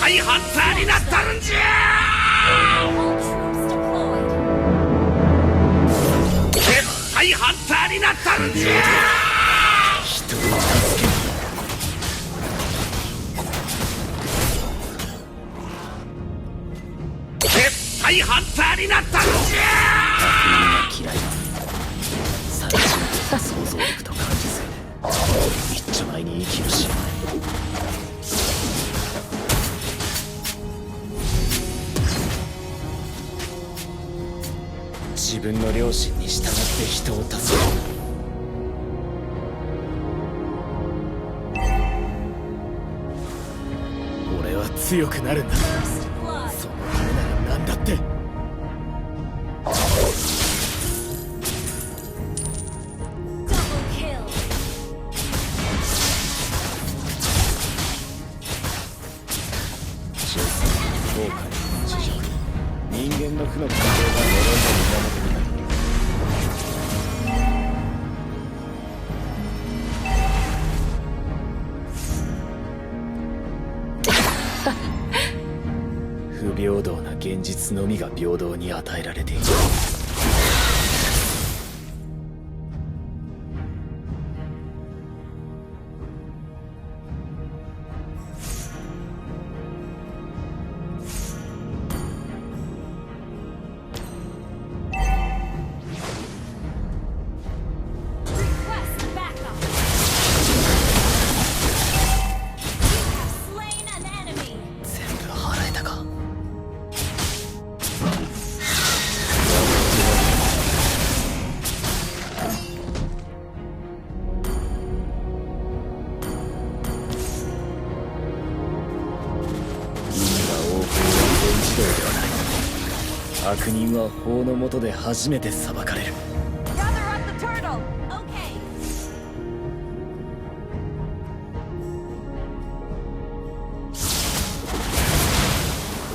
対ハンターになったるんじゃ。 絶対ハンターになったるんじゃ。人を助ける。絶対ハンターになったるんじゃ。悪人が嫌いだ。さらに想像力と感受性で一丁前に生きるし。自分の良心に従って人を助ける。俺は強くなるんだ。そのためなら何だって。中世後悔の地獄、人間の負の感情が呪いの源になる。不平等な現実のみが平等に与えられている。全部払えたか。悪人は法の下で初めて裁かれる。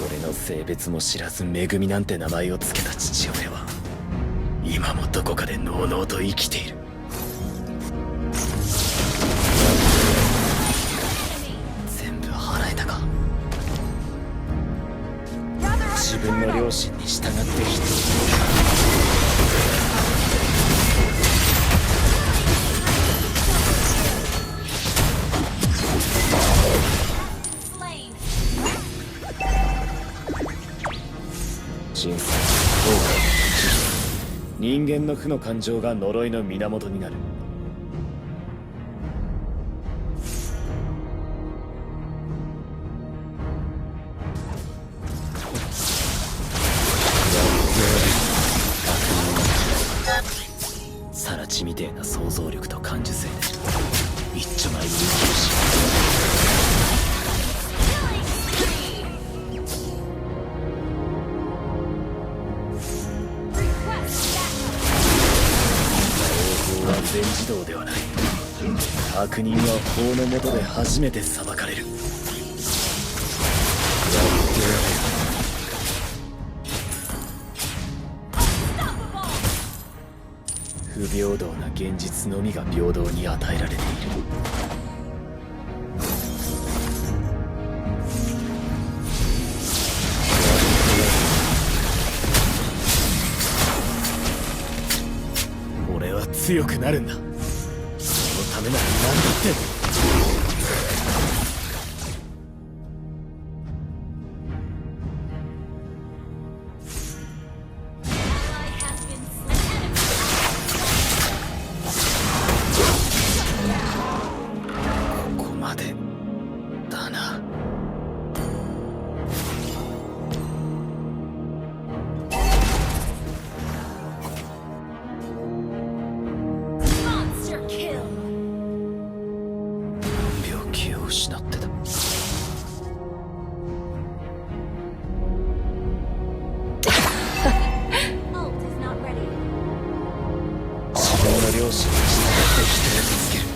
俺の性別も知らず恵みなんて名前をつけた父親は今もどこかでのうのうと生きている。全部払えたか。自分の良心に従って人を人生、後悔、人間の負の感情が呪いの源になる。サラチみてえな想像力と感受性で一丁前に生きるし。法は全自動ではない。悪人は法の下で初めて裁かれる。やってやれ。不平等な現実のみが平等に与えられている。俺は強くなるんだ。そのためなら何だって。ここまでだな。病気を失ってた。自分の良心に従って人を助ける。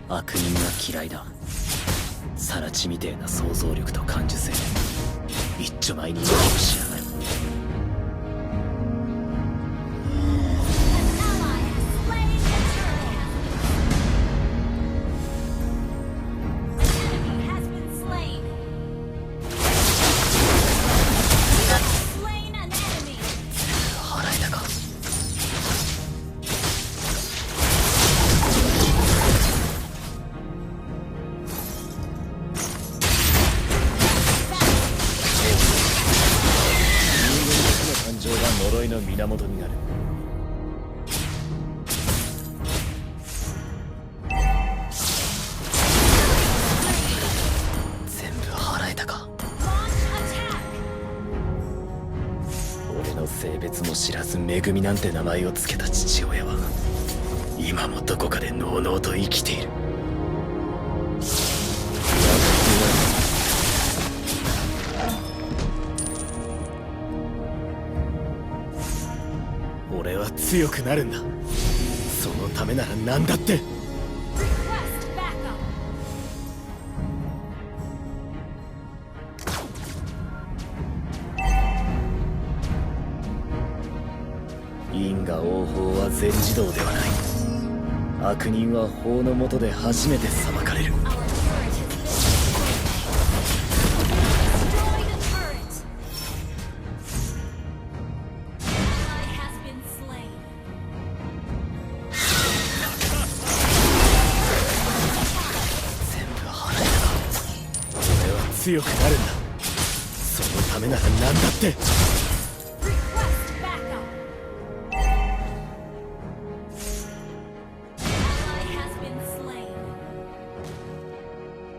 悪人が嫌いだ。サラチみてえな想像力と感受性。一丁前に息をしやがる。呪いの源になる。全部払えたか。俺の性別も知らずめぐみなんて名前を付けた父親は今もどこかでのうのうと生きている。俺は強くなるんだ。そのためなら何だって。因果応報は全自動ではない。悪人は法の下で初めて裁かれる。強くなるんだ。そのためなら何だって。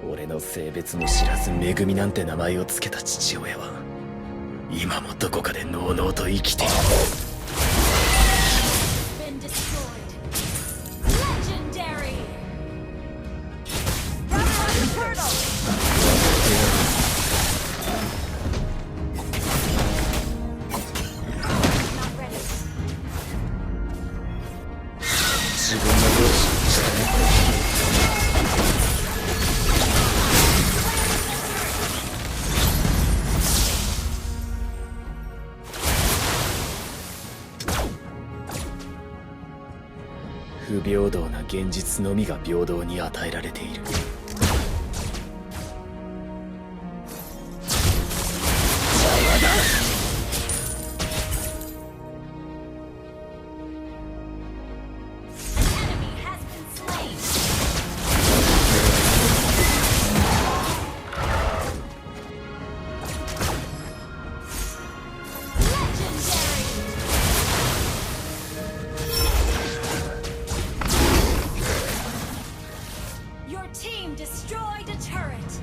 俺の性別も知らずめぐみなんて名前を付けた父親は今もどこかでのうのうと生きている。自分の両親に従って不平等な現実のみが平等に与えられている。Team destroyed a turret.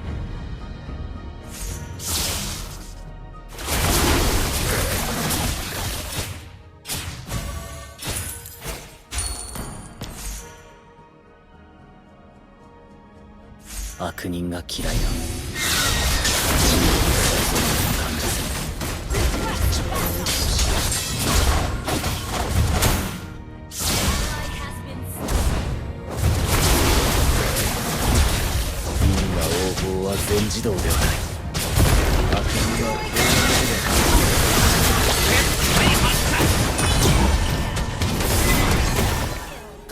「悪人が嫌いだ」は全自動ではない。悪人は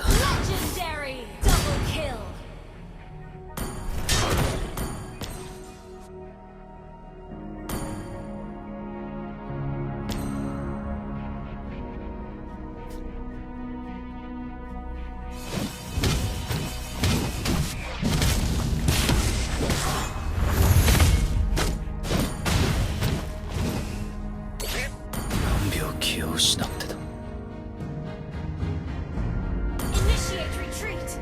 Legendary double kill. 気を失ってた。 Initiate retreat.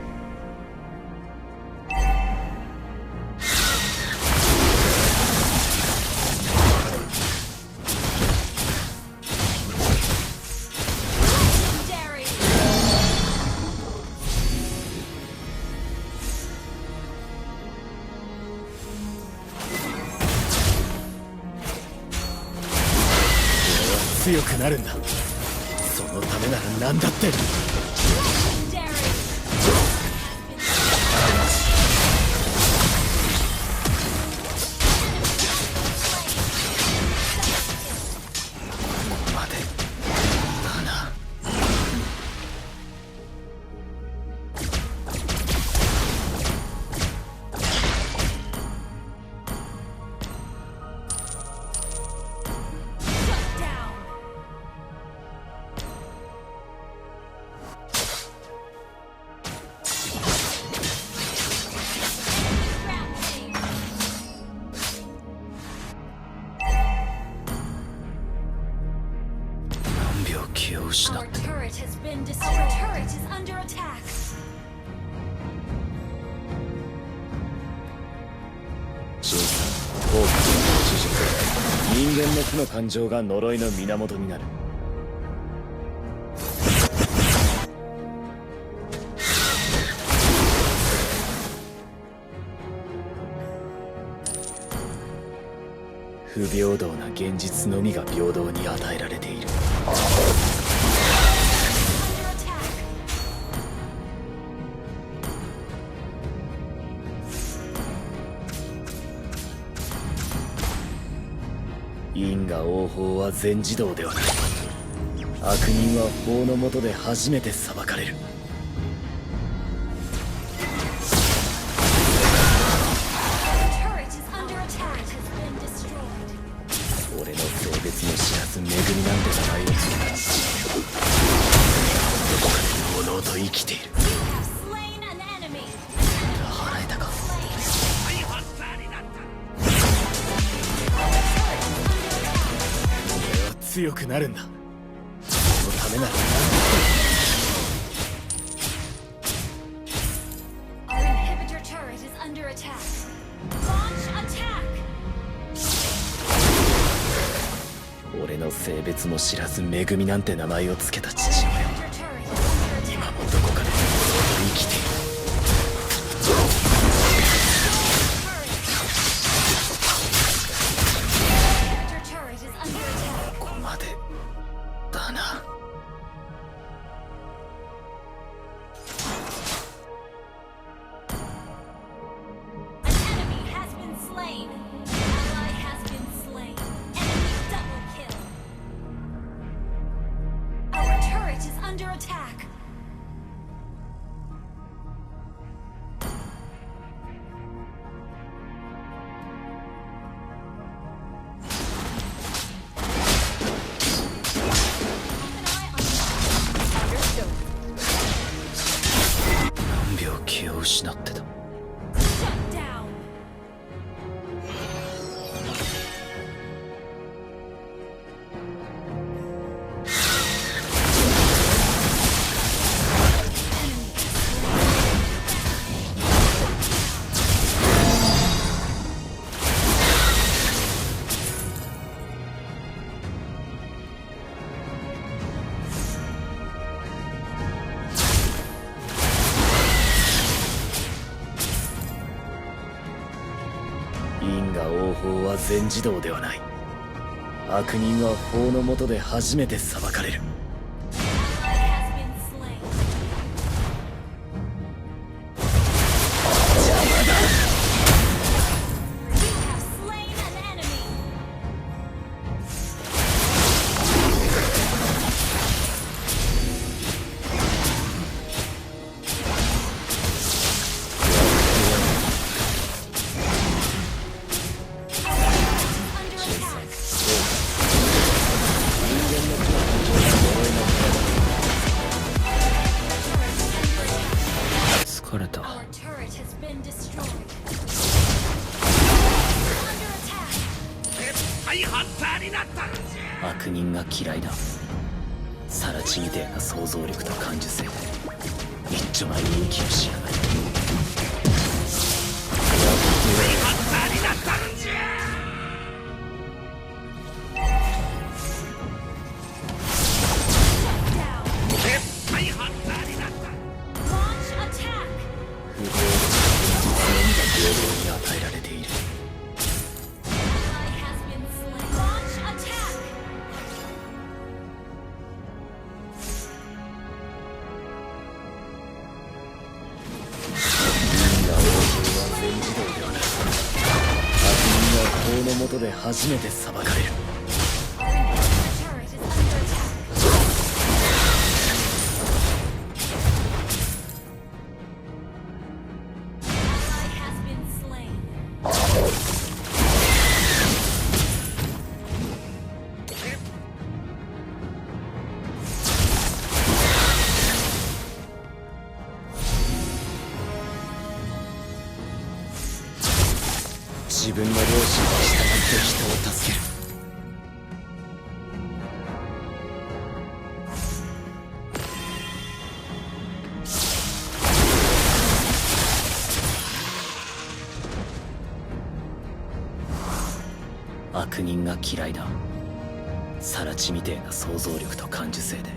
Legendary. 強くなるんだ。そのためなら何だって。13効果の事情、人間の負の感情が呪いの源になる。不平等な現実のみが平等に与えられている。 Under attack. 因果応報は全自動ではない。悪人は法の下で初めて裁かれる。 Turret is under attack. Has been destroyed. 俺の性別も知らず恵みなんて名前を付けた父親。どこかでのうのうと生きている。 You have slain an enemy. 払えたか。 Slain. 大ハンターになった。俺は強くなるんだ。そのためなら何だ。 Our inhibitor turret is under attack. Launch attack. 俺の性別も知らず恵みなんて名前を付けた Our 父親。 inhibitor turret is under 今 attack. もどこかでのうのうと生きている。 Inhibitor turret is under attack. ここまでだな。 An enemy has been slain. An ally has been slain. Enemy double kill. Our turret is under attack. Keep an eye on Understood. 何秒気を失ってた。 Shut down. Enemy 因果応報は全自動ではない。悪人は法の下で初めて裁かれる。 Ally has been slain. You have slain an enemy. 疲れた。 Our turret has been destroyed. Under attack. 絶対ハンターになったんじゃ。悪人が嫌いだ。サラチみてえな想像力と感受性。一丁前に息をしやがる。ハンターになったんじゃ。 Down. 絶対ハンターになった。 Launch attack. 不平等な現実のみが平等に与えられている。 Ally has been slain. Launch attack. 因果応報は全自動ではない。悪人は法の下で初めて裁かれる。 Our inhibitor turret is under attack. Ally has been slain. 自分の良心に従って人を助ける。悪人が嫌いだ。サラチみてえな想像力と感受性で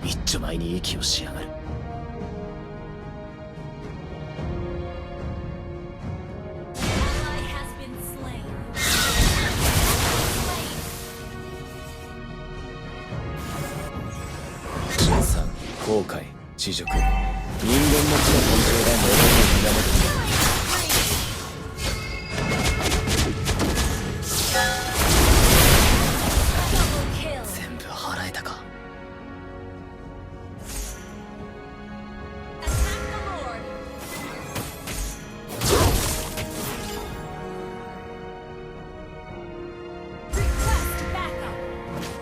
一丁前に息をしやがる。陳さん、後悔、恥辱、人間の知の根性が望む源だ。全部払えたか。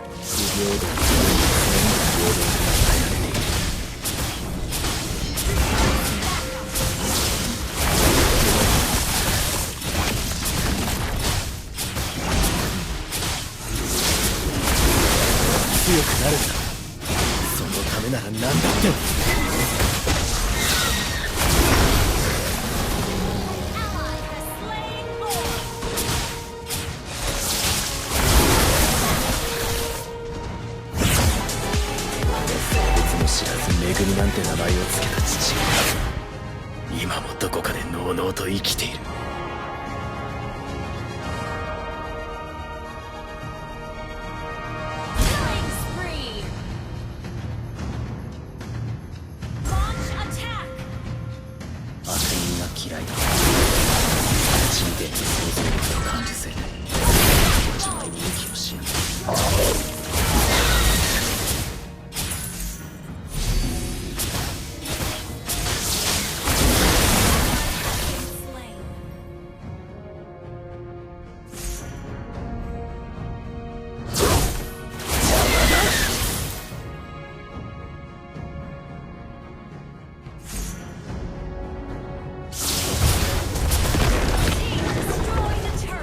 不平等に平等に与えられている。強くなるんだ。そのためなら何だって。別も知らず恵みなんて名前を付けた父親、今もどこかでのうのうと生きている。悪人が嫌いだ。人権の想像力と感受性で一枚に息をしやがる。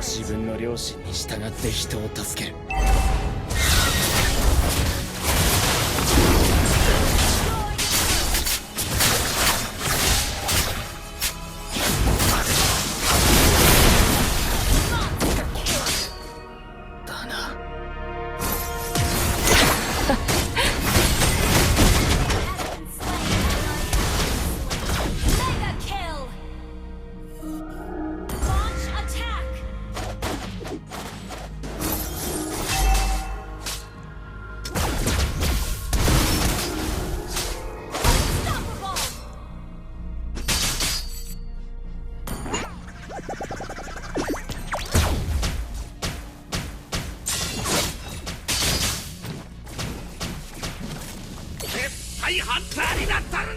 自分の良心に従って人を助ける。だな。絶対ハンターになったる